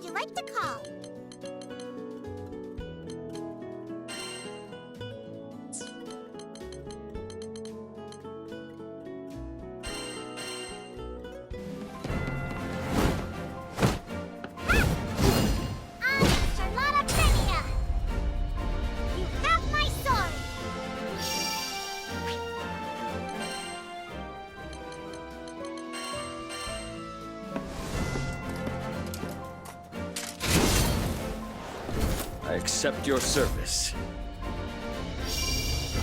would you like to call? I accept your service. Does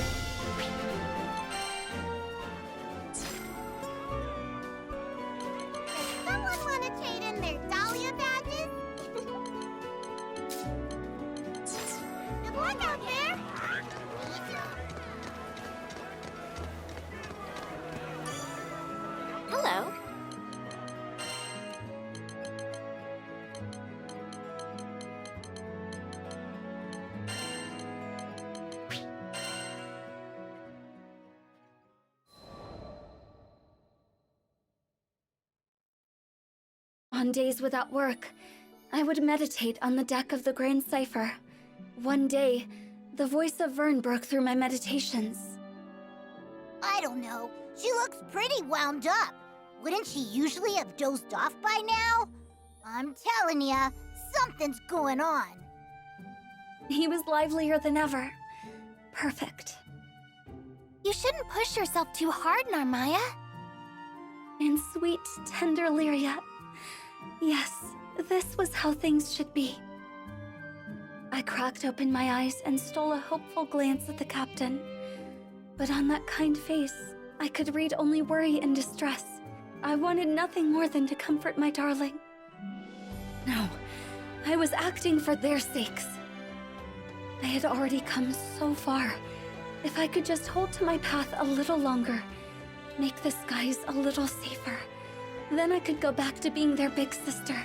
someone want to trade in their Dahlia badges? Good luck out there! Hello. On days without work, I would meditate on the deck of the Grand Cipher. One day, the voice of Vern broke through my meditations. I don't know. She looks pretty wound up. Wouldn't she usually have dozed off by now? I'm telling ya, something's going on. He was livelier than ever. Perfect. You shouldn't push yourself too hard, Narmaya. And sweet, tender Lyria. Yes, this was how things should be. I cracked open my eyes and stole a hopeful glance at the captain. But on that kind face, I could read only worry and distress. I wanted nothing more than to comfort my darling. No, I was acting for their sakes. I had already come so far. If I could just hold to my path a little longer, make the skies a little safer, then I could go back to being their big sister.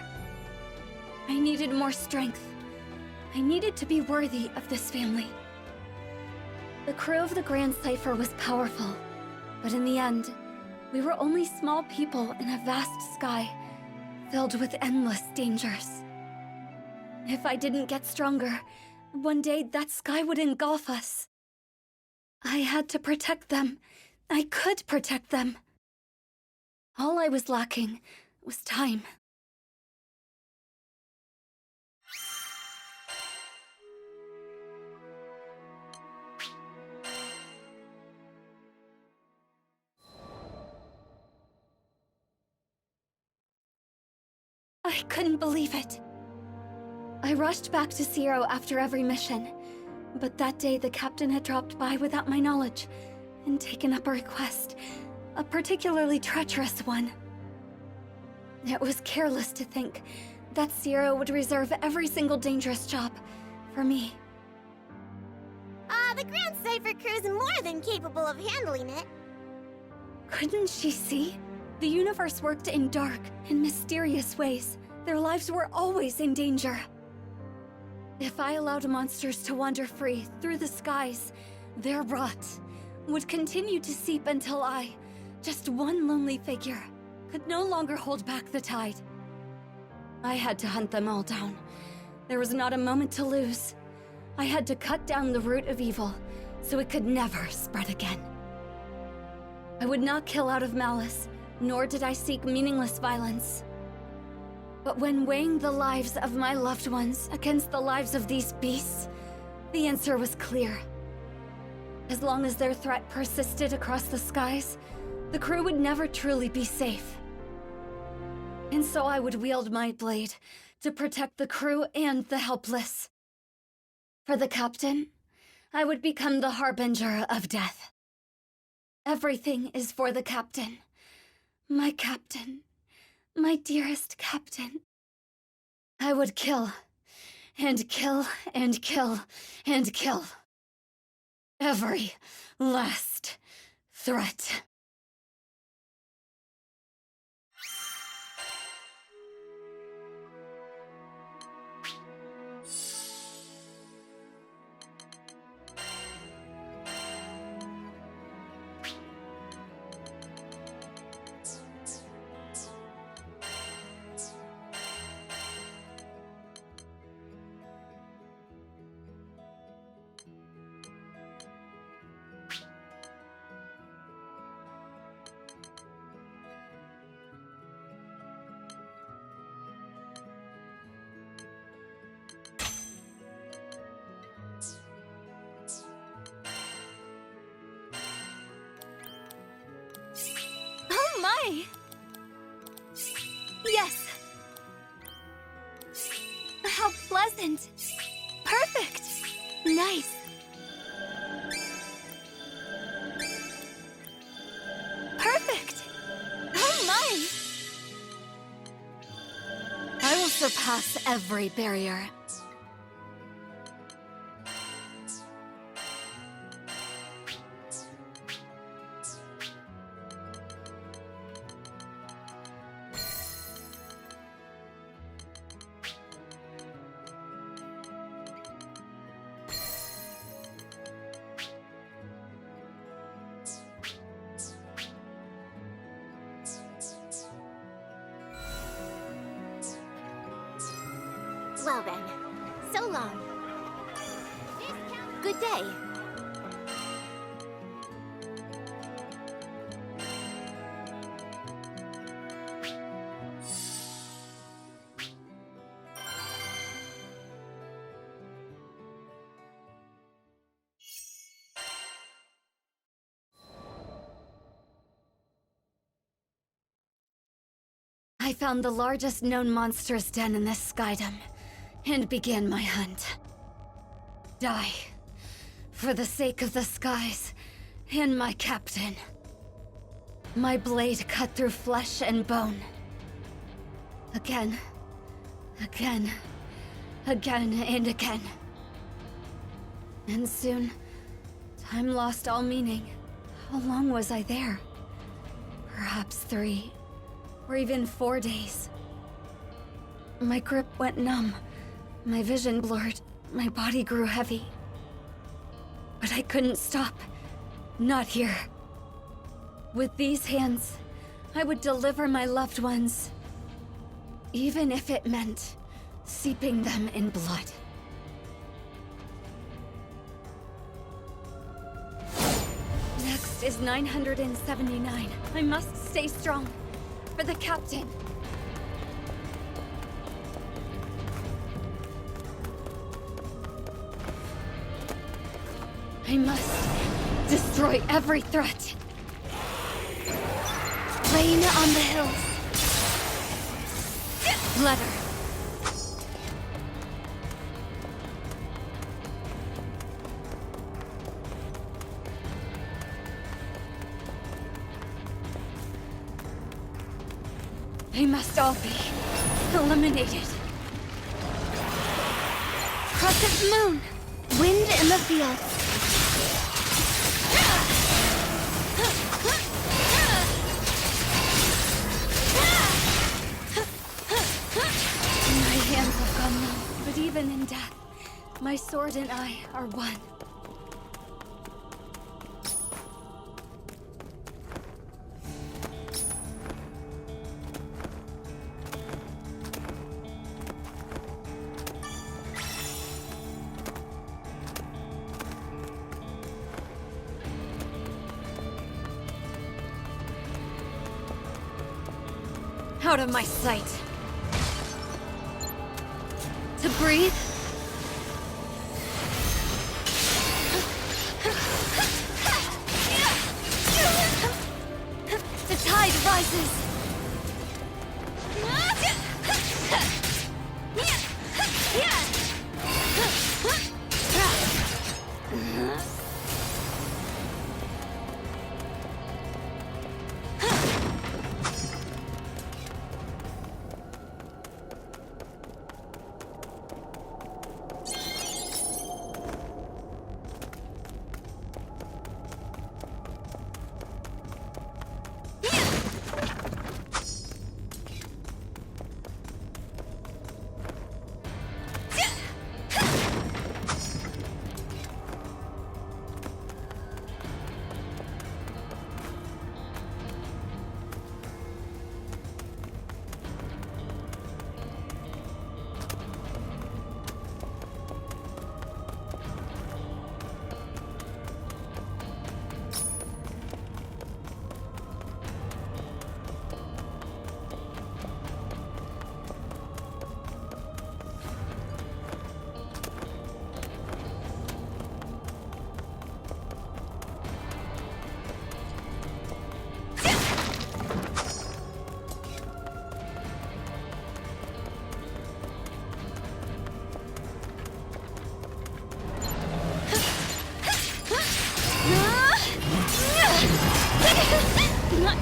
I needed more strength. I needed to be worthy of this family. The crew of the Grand Cipher was powerful, but in the end, we were only small people in a vast sky, filled with endless dangers. If I didn't get stronger, one day that sky would engulf us. I had to protect them. I could protect them. All I was lacking was time. I couldn't believe it. I rushed back to Zero after every mission, but that day the captain had dropped by without my knowledge and taken up a request, a particularly treacherous one. It was careless to think that Zero would reserve every single dangerous job for me. The Grand Cipher crew's more than capable of handling it. Couldn't she see? The universe worked in dark and mysterious ways. Their lives were always in danger. If I allowed monsters to wander free through the skies, their rot would continue to seep until I, just one lonely figure, could no longer hold back the tide. I had to hunt them all down. There was not a moment to lose. I had to cut down the root of evil, so it could never spread again. I would not kill out of malice, nor did I seek meaningless violence. But when weighing the lives of my loved ones against the lives of these beasts, the answer was clear. As long as their threat persisted across the skies, the crew would never truly be safe. And so I would wield my blade to protect the crew and the helpless. For the captain, I would become the harbinger of death. Everything is for the captain. My captain. My dearest captain. I would kill, and kill, and kill, and kill. Every last threat. my! Yes! How pleasant! Perfect! Nice! Perfect! Oh my! I will surpass every barrier. Well then, so long. Good day. I found the largest known monstrous den in this skydom, and began my hunt. Die, for the sake of the skies, and my captain. My blade cut through flesh and bone. Again, again, again and again. And soon, time lost all meaning. How long was I there? Perhaps 3, or even 4 days. My grip went numb. My vision blurred, my body grew heavy. But I couldn't stop. Not here. With these hands, I would deliver my loved ones. Even if it meant steeping them in blood. Next is 979. I must stay strong. For the captain. I must destroy every threat. Rain on the hills. Letter. They must all be eliminated. Crescent moon. Wind in the field. My hands have gone numb, but even in death, my sword and I are one. Out of my sight. To breathe. The tide rises.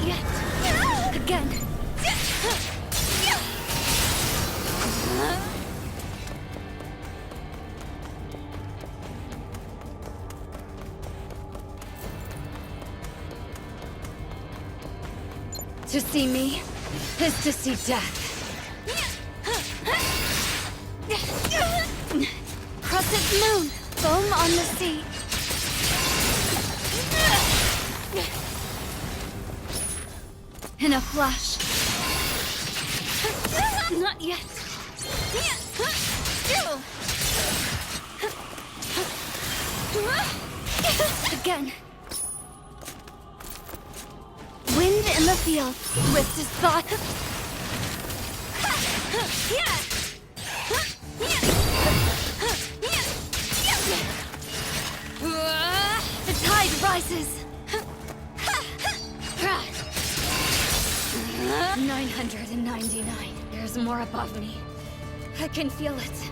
yet. Again. To see me is to see death. Crescent moon, foam on the sea. In a flash. Not yet. Again. Wind in the field. Swift as thought. The tide rises. 999. There's more above me. I can feel it.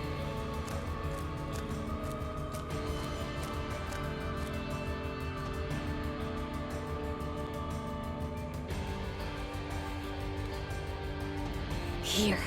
Here.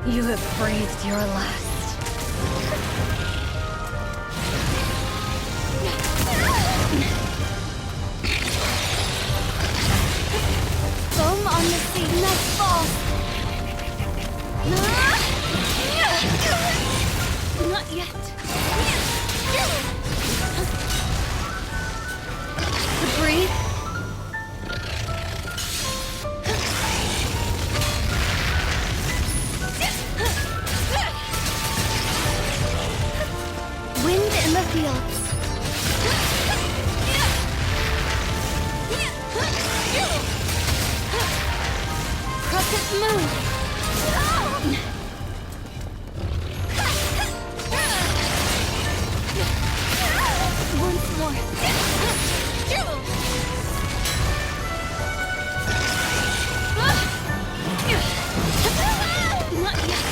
You have breathed your last. Foam on the sea, night falls. Not yet. Breathe. Wind in the fields. Crescent moon. Once more. Not yet.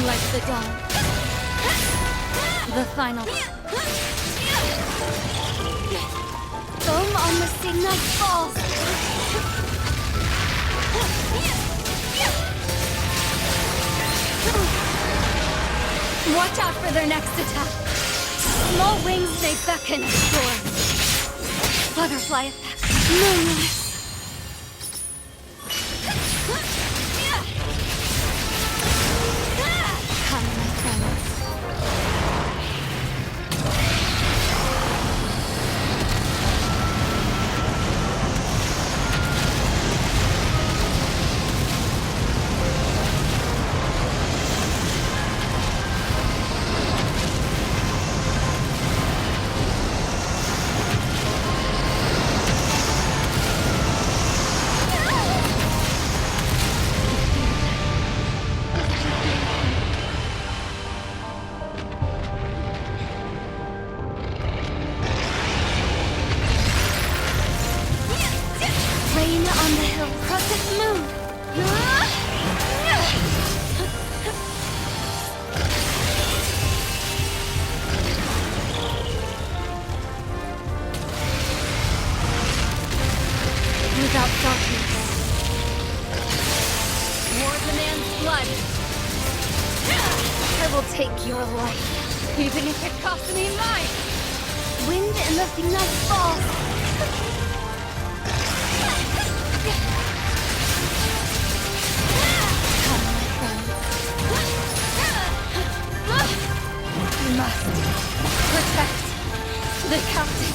Like the dawn. The final. Foam on the sea, night falls. Watch out for their next attack. Small wings may beckon a storm. Butterfly effect. Moonlight. Come, my friends. Rain on the hill, crescent moon. Without darkness, war demands blood. I will take your life, even if it costs me mine. Wind in the night falls. You must protect the captain.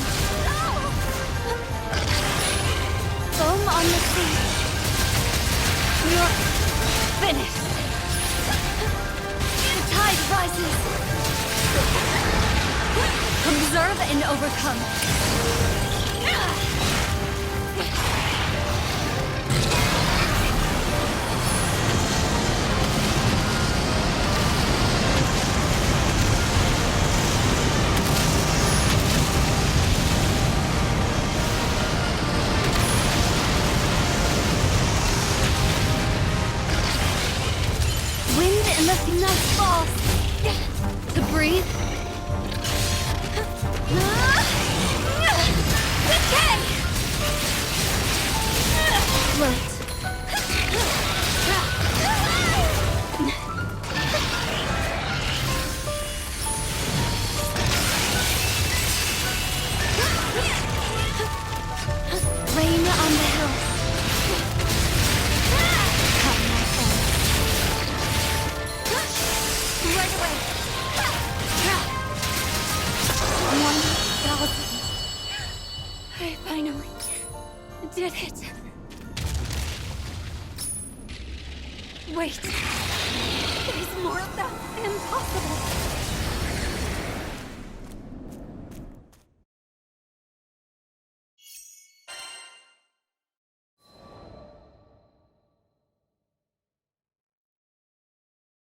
Foam on the sea. You're finished. tide rises. Observe and overcome. Wind and lifting nice balls. To breathe. Okay. Float. Rain on the hill. Come, my friend. Right away. 1,000. I finally did it. Wait. There's more of that. Impossible.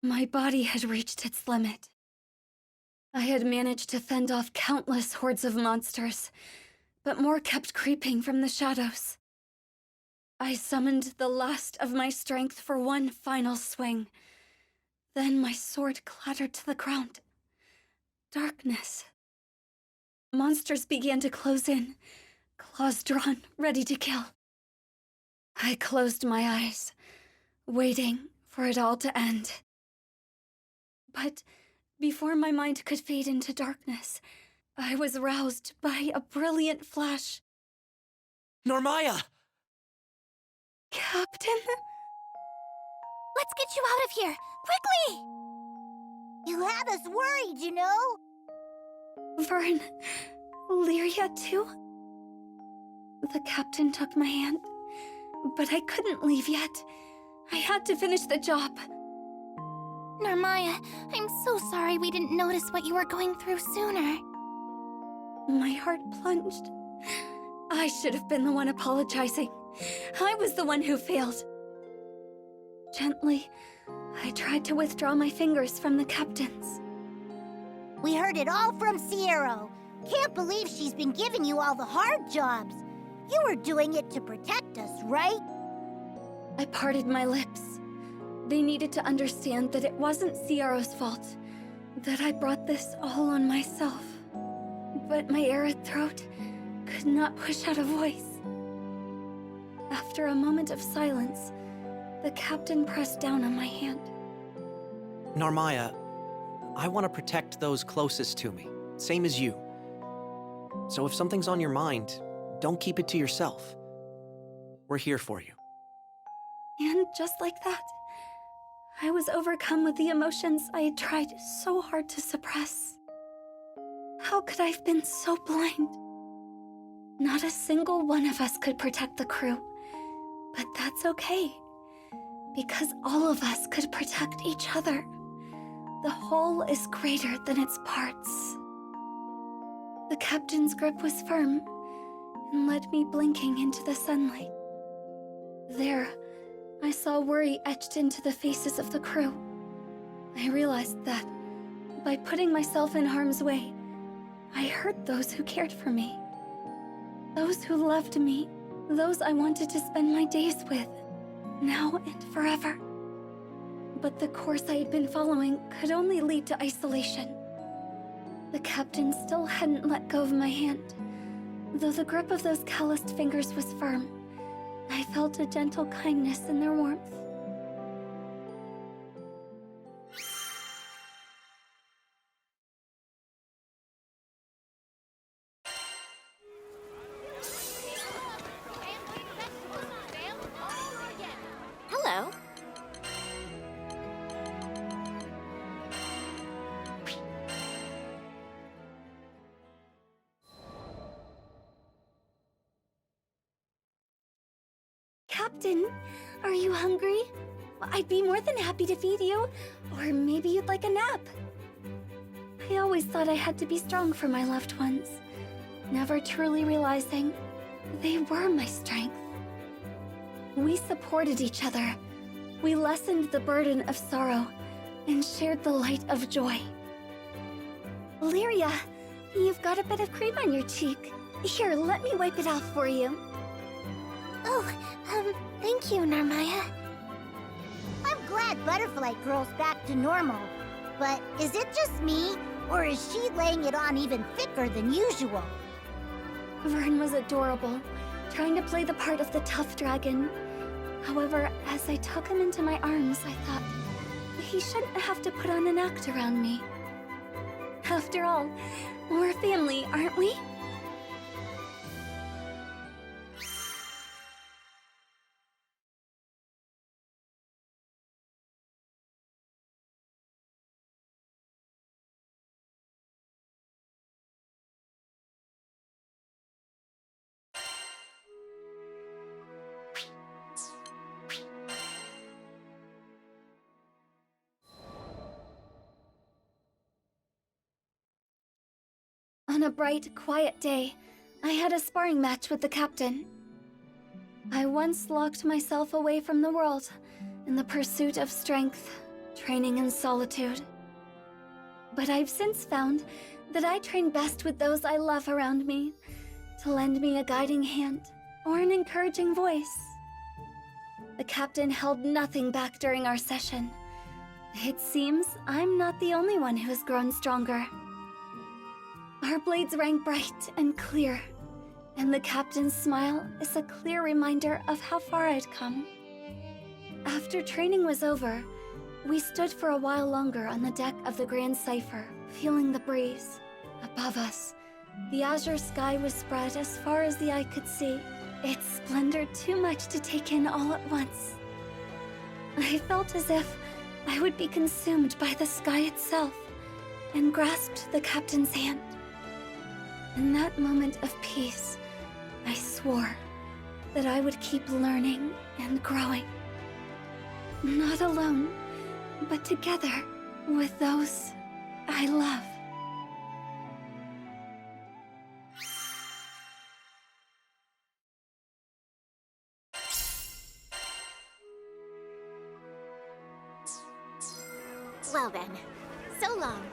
My body had reached its limit. I had managed to fend off countless hordes of monsters, but more kept creeping from the shadows. I summoned the last of my strength for one final swing. Then my sword clattered to the ground. Darkness. Monsters began to close in, claws drawn, ready to kill. I closed my eyes, waiting for it all to end. But before my mind could fade into darkness, I was roused by a brilliant flash. Normaya! Captain? Let's get you out of here! Quickly! You had us worried, you know? Vern, Lyria too? The captain took my hand, but I couldn't leave yet. I had to finish the job. Normaya, I'm so sorry we didn't notice what you were going through sooner. My heart plunged. I should have been the one apologizing. I was the one who failed. Gently, I tried to withdraw my fingers from the captain's. We heard it all from Sierra. Can't believe she's been giving you all the hard jobs. You were doing it to protect us, right? I parted my lips. They needed to understand that it wasn't Sierra's fault, that I brought this all on myself. But my arid throat could not push out a voice. After a moment of silence, the captain pressed down on my hand. Normaya, I want to protect those closest to me, same as you. So if something's on your mind, don't keep it to yourself. We're here for you. And just like that, I was overcome with the emotions I had tried so hard to suppress. How could I have been so blind? Not a single one of us could protect the crew. But that's okay, because all of us could protect each other. The whole is greater than its parts. The captain's grip was firm and led me blinking into the sunlight. There, I saw worry etched into the faces of the crew. I realized that, by putting myself in harm's way, I hurt those who cared for me. Those who loved me, those I wanted to spend my days with, now and forever. But the course I had been following could only lead to isolation. The captain still hadn't let go of my hand. Though the grip of those calloused fingers was firm, I felt a gentle kindness in their warmth. Hello. Captain, are you hungry? I'd be more than happy to feed you. Or maybe you'd like a nap. I always thought I had to be strong for my loved ones, never truly realizing they were my strength. We supported each other. We lessened the burden of sorrow and shared the light of joy. Lyria, you've got a bit of cream on your cheek. Here, let me wipe it off for you. Oh, thank you, Narmaya. I'm glad Butterfly Girl's back to normal. But is it just me, or is she laying it on even thicker than usual? Vern was adorable, trying to play the part of the tough dragon. However, as I took him into my arms, I thought, he shouldn't have to put on an act around me. After all, we're family, aren't we? On a bright, quiet day, I had a sparring match with the captain. I once locked myself away from the world in the pursuit of strength, training in solitude. But I've since found that I train best with those I love around me, to lend me a guiding hand or an encouraging voice. The captain held nothing back during our session. It seems I'm not the only one who has grown stronger. Our blades rang bright and clear, and the captain's smile is a clear reminder of how far I'd come. After training was over, we stood for a while longer on the deck of the Grand Cipher, feeling the breeze. Above us, the azure sky was spread as far as the eye could see, its splendor too much to take in all at once. I felt as if I would be consumed by the sky itself, and grasped the captain's hand. In that moment of peace, I swore that I would keep learning and growing. Not alone, but together with those I love. Well then, so long.